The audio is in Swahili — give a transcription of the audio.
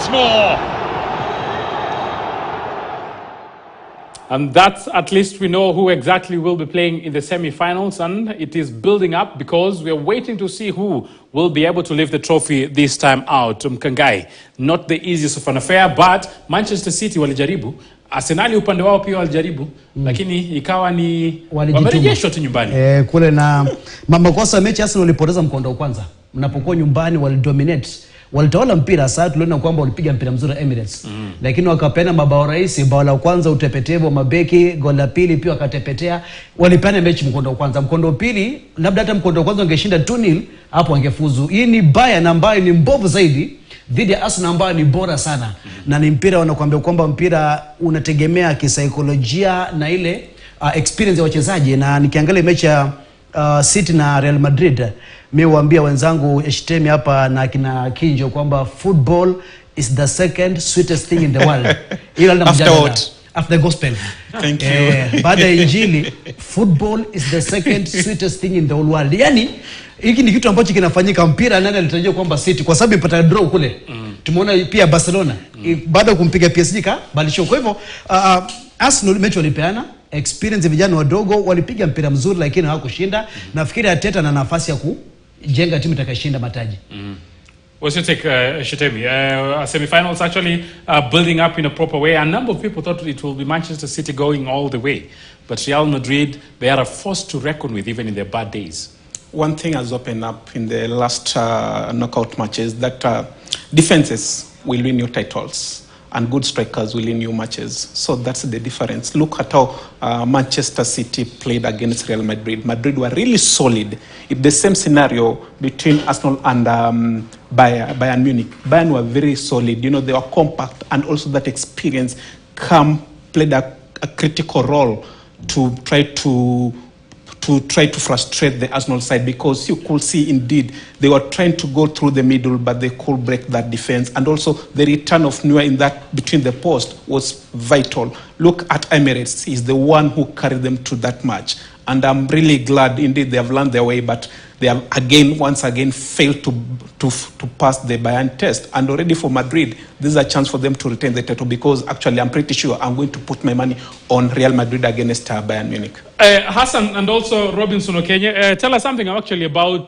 once more. And that's, at least we know who exactly will be playing in the semi-finals, and it is building up because we are waiting to see who will be able to lift the trophy this time out. Mkangai, not the easiest of an affair, but Manchester City walijaribu. Arsenali upande wao pia walijaribu, lakini ikawa ni wamerejeshwa tu nyumbani. Kule na makosa mechi Arsenal walipoteza mkondo wa kwanza. Mnapokuwa nyumbani walidominate. Walitawala mpira, sasa tuliona kwamba walipiga mpira mzuri Emirates. Lakini wakapeana mabao rahisi, bao la kwanza utepetevu wa mabeki, goli la pili pia wakatepetea. Walipeana mechi mkondo wa kwanza. Mkondo wa pili, labda hata mkondo wa kwanza wangeshinda 2-0, hapo wangefuzu. Hii ni Bayern ambayo ni mbovu zaidi dhidi ya Arsenal ambayo ni bora sana. Na ni mpira wanakuambia kwamba mpira unategemea kisaikolojia na ile experience ya wachezaji. Na nikiangalia mechi ya City na Real Madrid, mimi huambia wenzangu Eshtemi hapa na kina Kinjo kwamba football is the second sweetest thing in the world. After the gospel. Thank you. Baada ya injili, football is the second sweetest thing in the whole world. Yani hiki ni kitu ambacho kinafanyika. Mpira nani alitarajia kwamba City kwa sababu ipata draw kule. Tumeona pia Barcelona baada ya kumpiga PSG balisho. Kwa hivyo Arsenal mechi walipeana experience, vijana wadogo walipiga mpira mzuri lakini hawakushinda. Nafikiri Arteta na nafasi ya kujenga timu itakayoshinda mataji. What's your take, Shetemi? Semi-finals actually building up in a proper way. A number of people thought it will be Manchester City going all the way. But Real Madrid, they are a force to reckon with even in their bad days. One thing has opened up in the last knockout matches that defenses will win new titles and good strikers will win new matches. So that's the difference. Look at how Manchester City played against Real Madrid. Madrid were really solid. It's the same scenario between Arsenal and Bayern Munich. Bayern were very solid. You know, they were compact, and also that experience played a critical role to try to frustrate the Arsenal side, because you could see indeed they were trying to go through the middle, but they could break that defense. And also the return of Neuer in that between the post was vital. Look at Emirates. He's the one who carried them to that match. And I'm really glad indeed they have learned their way, but they have once again failed to pass the Bayern test. And already for Madrid, this is a chance for them to retain the title, because actually I'm pretty sure I'm going to put my money on Real Madrid against Bayern Munich. Hassan and also Robinson Okenye, tell us something actually about